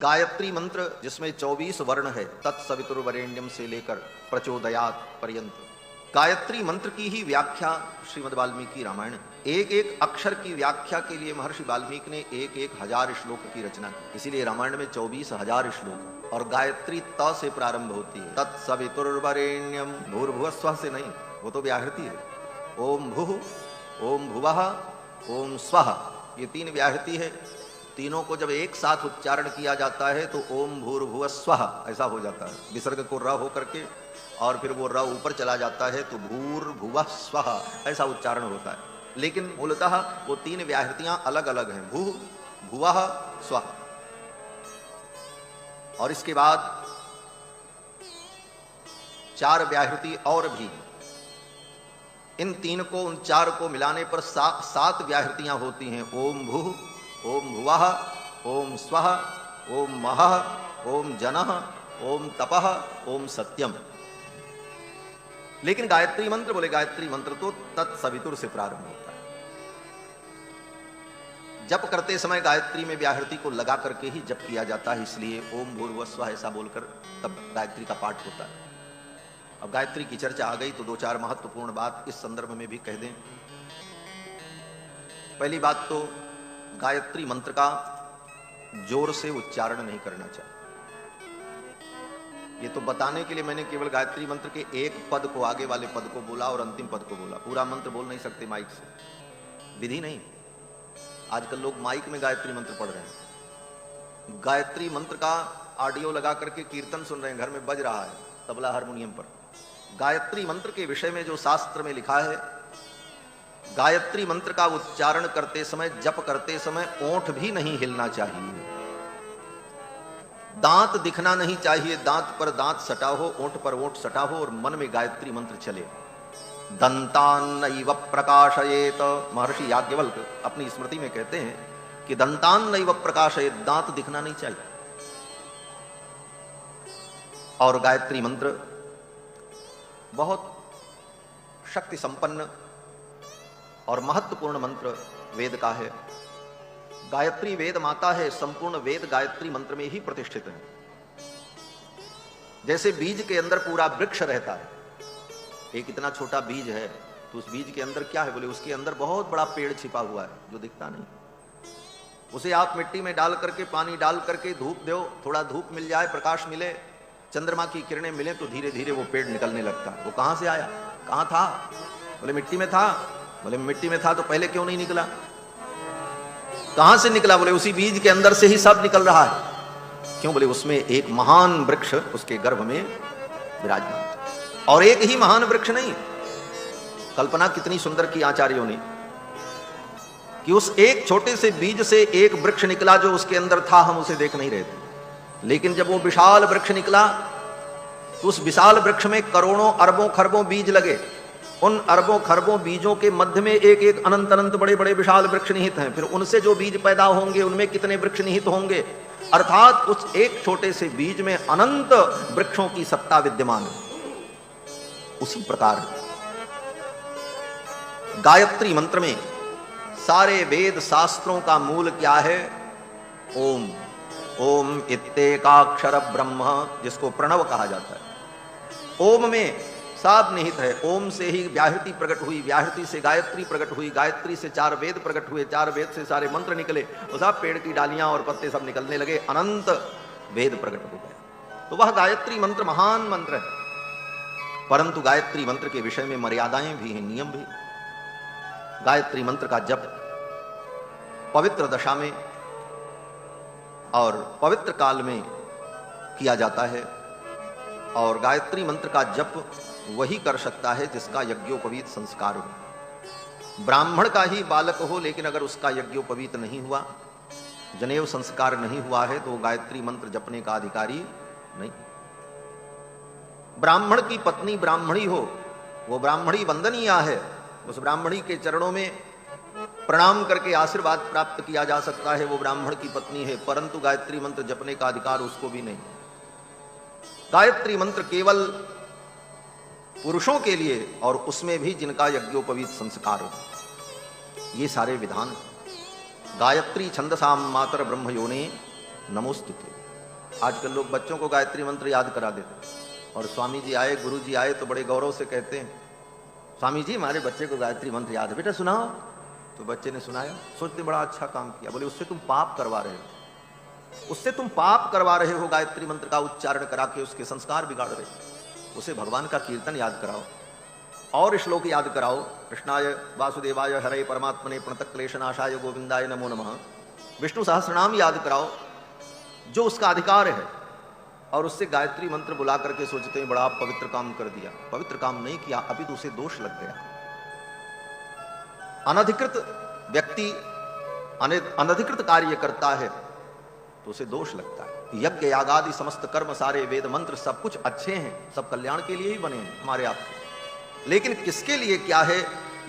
गायत्री मंत्र जिसमें 24 वर्ण है, तत्सवितुर्वरेण्यम से लेकर प्रचोदयात पर्यंत। गायत्री मंत्र की ही व्याख्या श्रीमद् वाल्मीकि रामायण, एक एक अक्षर की व्याख्या के लिए महर्षि वाल्मीकि ने एक एक हजार श्लोक की रचना की। इसीलिए रामायण में 24,000 श्लोक। और गायत्री त से प्रारंभ होती है। तत्सवितुर्वरेण्यम, भूर्भुवस्वः से नहीं, वो तो व्याहृति है। ओम भूः, ओम भुवः, ओम स्वः, ये तीन व्याहृति है। तीनों को जब एक साथ उच्चारण किया जाता है तो ओम भूर्भुवः स्वः ऐसा हो जाता है। विसर्ग को र हो करके और फिर वो र ऊपर चला जाता है तो भूर्भुवः स्वः ऐसा उच्चारण होता है। लेकिन मूलतः वो तीन व्याहृतियां अलग अलग हैं, भूः, भुवः, स्वः। और इसके बाद चार व्याहृति और भी, इन तीन को, उन चार को मिलाने पर सात व्याहृतियां होती हैं। ओम भूः, ओम भुवः, ओम स्वः, ओम महः, ओम जनः, ओम तपः, ओम सत्यम। लेकिन गायत्री मंत्र, बोले गायत्री मंत्र तो तत्सवितुर से प्रारंभ होता है। जप करते समय गायत्री में व्याहृति को लगा करके ही जप किया जाता है, इसलिए ओम भूर्भुवः स्वः ऐसा बोलकर तब गायत्री का पाठ होता है। अब गायत्री की चर्चा आ गई तो दो चार महत्वपूर्ण बात इस संदर्भ में भी कह दें। पहली बात तो गायत्री मंत्र का जोर से उच्चारण नहीं करना चाहिए। ये तो बताने के लिए मैंने केवल गायत्री मंत्र के एक पद को, आगे वाले पद को बोला और अंतिम पद को बोला। पूरा मंत्र बोल नहीं सकते माइक से, विधि नहीं। आजकल लोग माइक में गायत्री मंत्र पढ़ रहे हैं। गायत्री मंत्र का ऑडियो लगा करके कीर्तन सुन रहे हैं, घर में बज रहा है तबला हारमोनियम पर। गायत्री मंत्र के विषय में जो शास्त्र में लिखा है, गायत्री मंत्र का उच्चारण करते समय, जप करते समय ओंठ भी नहीं हिलना चाहिए, दांत दिखना नहीं चाहिए, दांत पर दांत सटा हो, ओंठ पर ओंठ सटा हो और मन में गायत्री मंत्र चले। दंतान्नैव प्रकाशयेत, महर्षि याज्ञवल्क्य अपनी स्मृति में कहते हैं कि दंतान्नैव प्रकाशयेत, दांत दिखना नहीं चाहिए। और गायत्री मंत्र बहुत शक्ति संपन्न और महत्वपूर्ण मंत्र वेद का है। गायत्री वेद माता है, संपूर्ण वेद गायत्री मंत्र में ही प्रतिष्ठित है। जैसे बीज के अंदर पूरा वृक्ष रहता है, एक इतना छोटा बीज है तो उस बीज के अंदर क्या है, बोले उसके अंदर बहुत बड़ा पेड़ छिपा हुआ है जो दिखता नहीं। उसे आप मिट्टी में डाल करके, पानी डाल करके धूप दो, थोड़ा धूप मिल जाए, प्रकाश मिले, चंद्रमा की किरणें मिले तो धीरे धीरे वो पेड़ निकलने लगता है। वो कहां से आया, कहां था, बोले मिट्टी में था। बोले मिट्टी में था तो पहले क्यों नहीं निकला, कहां से निकला, बोले उसी बीज के अंदर से ही सब निकल रहा है। क्यों, बोले उसमें एक महान वृक्ष उसके गर्भ में विराजमान। और एक ही महान वृक्ष नहीं, कल्पना कितनी सुंदर की आचार्यों ने कि उस एक छोटे से बीज से एक वृक्ष निकला जो उसके अंदर था, हम उसे देख नहीं रहे थे। लेकिन जब वो विशाल वृक्ष निकला तो उस विशाल वृक्ष में करोड़ों अरबों खरबों बीज लगे। उन अरबों खरबों बीजों के मध्य में एक एक अनंत अनंत बड़े बड़े विशाल वृक्ष निहित हैं। फिर उनसे जो बीज पैदा होंगे उनमें कितने वृक्ष निहित होंगे। अर्थात उस एक छोटे से बीज में अनंत वृक्षों की सत्ता विद्यमान है। उसी प्रकार गायत्री मंत्र में सारे वेद शास्त्रों का मूल क्या है, ओम। ओम इत्येकाक्षर ब्रह्म, जिसको प्रणव कहा जाता है। ओम में साब निहित है। ओम से ही व्याहृति प्रकट हुई, व्याहृति से गायत्री प्रकट हुई, गायत्री से चार वेद प्रकट हुए, चार वेद से सारे मंत्र निकले, वो सब पेड़ की डालियां और पत्ते सब निकलने लगे, अनंत वेद प्रकट हो गए। तो वह गायत्री मंत्र महान मंत्र है। परंतु गायत्री मंत्र के विषय में मर्यादाएं भी हैं, नियम भी। गायत्री मंत्र का जप पवित्र दशा में और पवित्र काल में किया जाता है। और गायत्री मंत्र का जप वही कर सकता है जिसका यज्ञोपवीत संस्कार हो। ब्राह्मण का ही बालक हो, लेकिन अगर उसका यज्ञोपवीत नहीं हुआ, जनेऊ संस्कार नहीं हुआ है, तो गायत्री मंत्र जपने का अधिकारी नहीं। ब्राह्मण की पत्नी ब्राह्मणी हो, वो ब्राह्मणी वंदनीय है, उस ब्राह्मणी के चरणों में प्रणाम करके आशीर्वाद प्राप्त किया जा सकता है, वो ब्राह्मण की पत्नी है। परंतु गायत्री मंत्र जपने का अधिकार उसको भी नहीं। गायत्री मंत्र केवल पुरुषों के लिए, और उसमें भी जिनका यज्ञोपवीत संस्कार हो। ये सारे विधान गायत्री छंदसाम मातर ब्रह्म योने नमोस्तुते। आजकल लोग बच्चों को गायत्री मंत्र याद करा देते, और स्वामी जी आए, गुरु जी आए तो बड़े गौरव से कहते हैं, स्वामी जी हमारे बच्चे को गायत्री मंत्र याद है, बेटा सुनाओ। तो बच्चे ने सुनाया, सोचते बड़ा अच्छा काम किया। बोले उससे तुम पाप करवा रहे हो, उससे तुम पाप करवा रहे हो, गायत्री मंत्र का उच्चारण करा के उसके संस्कार बिगाड़ रहे हो। उसे भगवान का कीर्तन याद कराओ और श्लोक याद कराओ, कृष्णाय वासुदेवाय हरे परमात्मने प्रणत क्लेशनाशाय गोविंदाय नमो नमः, विष्णु सहस्रनाम याद कराओ, जो उसका अधिकार है। और उससे गायत्री मंत्र बुला करके सोचते हैं बड़ा पवित्र काम कर दिया। पवित्र काम नहीं किया, अभी तो उसे दोष लग गया। अनधिकृत व्यक्ति अनधिकृत कार्य करता है तो उसे दोष लगता है। यज्ञ यागादि समस्त कर्म, सारे वेद मंत्र सब कुछ अच्छे हैं, सब कल्याण के लिए ही बने हैं हमारे आपके, लेकिन किसके लिए क्या है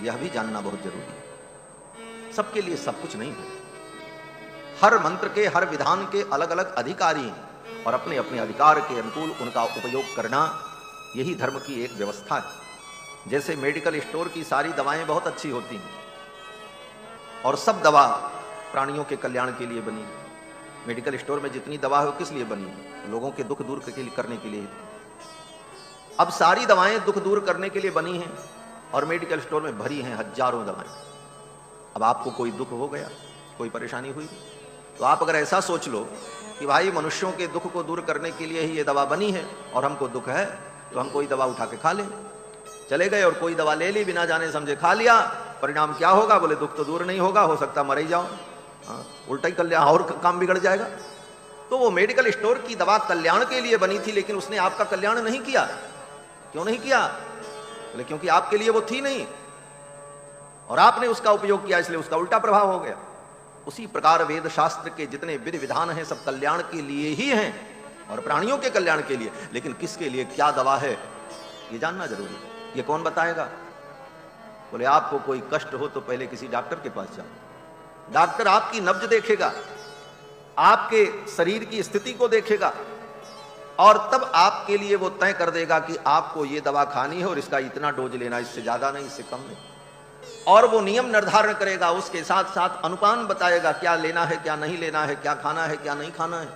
यह भी जानना बहुत जरूरी है। सबके लिए सब कुछ नहीं है। हर मंत्र के, हर विधान के अलग अलग अधिकारी हैं और अपने अपने अधिकार के अनुकूल उनका उपयोग करना, यही धर्म की एक व्यवस्था है। जैसे मेडिकल स्टोर की सारी दवाएं बहुत अच्छी होती हैं और सब दवा प्राणियों के कल्याण के लिए बनी। मेडिकल स्टोर में जितनी दवा है वो किस लिए बनी? लोगों के दुख दूर करने के लिए। अब सारी दवाएं दुख दूर करने के लिए बनी हैं और मेडिकल स्टोर में भरी हैं हजारों दवाएं। अब आपको कोई दुख हो गया, कोई परेशानी हुई, तो आप अगर ऐसा सोच लो कि भाई मनुष्यों के दुख को दूर करने के लिए ही ये दवा बनी है और हमको दुख है तो हम कोई दवा उठा के खा लें। चले गए और कोई दवा ले ली, बिना जाने समझे खा लिया, परिणाम क्या होगा? बोले दुख तो दूर नहीं होगा, हो सकता मर ही जाओ, उल्टा ही कल्याण और काम बिगड़ जाएगा। तो वो मेडिकल स्टोर की दवा कल्याण के लिए बनी थी, लेकिन उसने आपका कल्याण नहीं किया। क्यों नहीं किया? बोले क्योंकि आपके लिए वो थी नहीं और आपने उसका उपयोग किया, इसलिए उसका उल्टा प्रभाव हो गया। उसी प्रकार वेद शास्त्र के जितने विधि विधान हैं सब कल्याण के लिए ही हैं और प्राणियों के कल्याण के लिए, लेकिन किसके लिए क्या दवा है ये जानना जरूरी है। ये कौन बताएगा? बोले आपको कोई कष्ट हो तो पहले किसी डॉक्टर के पास जाओ। डॉक्टर आपकी नब्ज देखेगा, आपके शरीर की स्थिति को देखेगा और तब आपके लिए वो तय कर देगा कि आपको ये दवा खानी है और इसका इतना डोज लेना, इससे ज्यादा नहीं, इससे कम नहीं। और वो नियम निर्धारण करेगा, उसके साथ साथ अनुपान बताएगा क्या लेना है, क्या नहीं लेना है, क्या खाना है, क्या नहीं खाना है।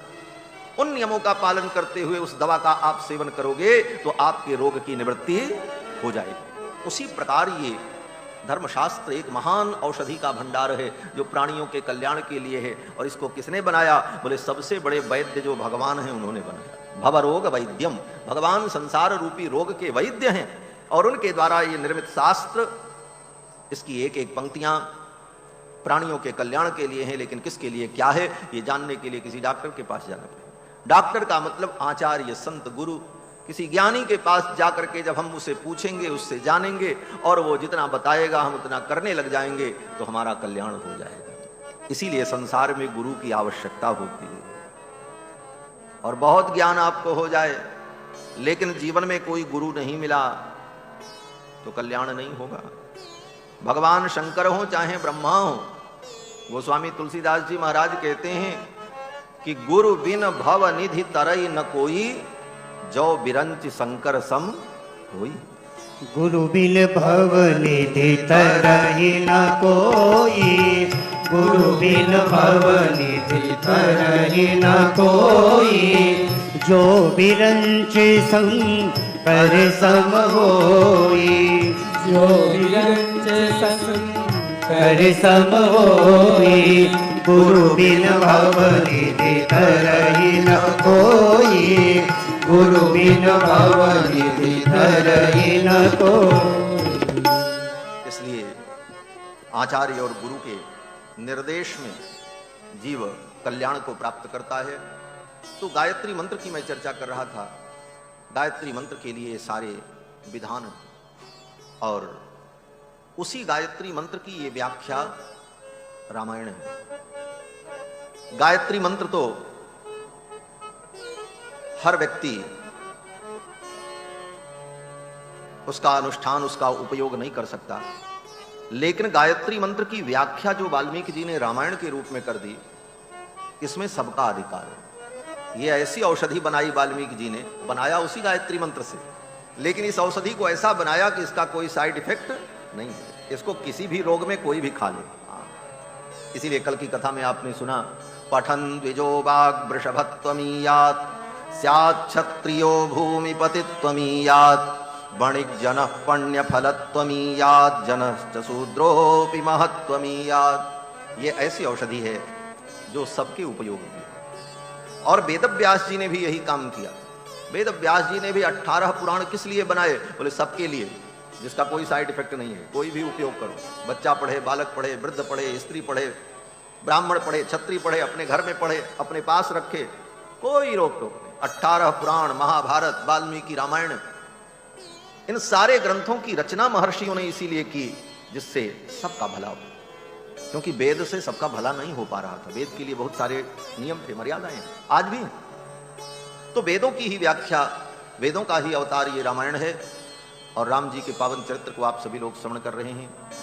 उन नियमों का पालन करते हुए उस दवा का आप सेवन करोगे तो आपके रोग की निवृत्ति हो जाएगी। उसी प्रकार ये धर्मशास्त्र एक महान औषधि का भंडार है जो प्राणियों के कल्याण के लिए है। और इसको किसने बनाया? बोले सबसे बड़े वैद्य जो भगवान हैं उन्होंने बनाया। भवरोग वैद्यम, भगवान संसार रूपी रोग के वैद्य हैं और उनके द्वारा ये निर्मित शास्त्र, इसकी एक एक पंक्तियां प्राणियों के कल्याण के लिए हैं, लेकिन किसके लिए क्या है ये जानने के लिए किसी डॉक्टर के पास जाना पड़ेगा। डॉक्टर का मतलब आचार्य, संत, गुरु, किसी ज्ञानी के पास जाकर के जब हम उसे पूछेंगे, उससे जानेंगे और वो जितना बताएगा हम उतना करने लग जाएंगे तो हमारा कल्याण हो जाएगा। इसीलिए संसार में गुरु की आवश्यकता होती है। और बहुत ज्ञान आपको हो जाए लेकिन जीवन में कोई गुरु नहीं मिला तो कल्याण नहीं होगा। भगवान शंकर हो चाहे ब्रह्मा हो, गोस्वामी तुलसीदास जी महाराज कहते हैं कि गुरु बिन भव निधि तरई न कोई, जो बिरंच शंकर सम होई। गुरु बिन भव निधि तरई न कोई, गुरु बिन भव निधि तरई न कोई, जो बिरंच शंकर सम होई, जो बिरंच शंकर सम होई। गुरु बिन भव निधि तरई न कोई, गुरु बिन भव निधि तरई न कोई। इसलिए आचार्य और गुरु के निर्देश में जीव कल्याण को प्राप्त करता है। तो गायत्री मंत्र की मैं चर्चा कर रहा था। गायत्री मंत्र के लिए सारे विधान और उसी गायत्री मंत्र की ये व्याख्या रामायण है। गायत्री मंत्र तो हर व्यक्ति उसका अनुष्ठान, उसका उपयोग नहीं कर सकता, लेकिन गायत्री मंत्र की व्याख्या जो वाल्मीकि जी ने रामायण के रूप में कर दी, इसमें सबका अधिकार है। ये ऐसी औषधि बनाई वाल्मीकि जी ने, बनाया उसी गायत्री मंत्र से, लेकिन इस औषधि को ऐसा बनाया कि इसका कोई साइड इफेक्ट नहीं है। इसको किसी भी रोग में कोई भी खा ले। इसीलिए कल की कथा में आपने सुना पठन् द्विजो वाग्वृषभत्वमीयात् स्याच्छत्रियो भूमिपतित्वमीयात् वणिज्जनः पण्यफलत्वमीयात् जनश्च शूद्रोऽपि महत्वमीयात्। ये ऐसी औषधि है जो सबके उपयोगी है। और वेदव्यास जी ने भी यही काम किया। वेदव्यास जी ने भी 18 पुराण किस लिए बनाए? बोले सबके लिए, जिसका कोई साइड इफेक्ट नहीं है, कोई भी उपयोग करो। बच्चा पढ़े, बालक पढ़े, वृद्ध पढ़े, स्त्री पढ़े, ब्राह्मण पढ़े, क्षत्रिय पढ़े, अपने घर में पढ़े, अपने पास रखे, कोई रोक टोक नहीं। 18 पुराण, महाभारत, वाल्मीकि रामायण, इन सारे ग्रंथों की रचना महर्षियों ने इसीलिए की जिससे सबका भला हो, क्योंकि वेद से सबका भला नहीं हो पा रहा था। वेद के लिए बहुत सारे नियम थे, मर्यादाएं आज भी। तो वेदों की ही व्याख्या, वेदों का ही अवतार ये रामायण है। और राम जी के पावन चरित्र को आप सभी लोग श्रवण कर रहे हैं।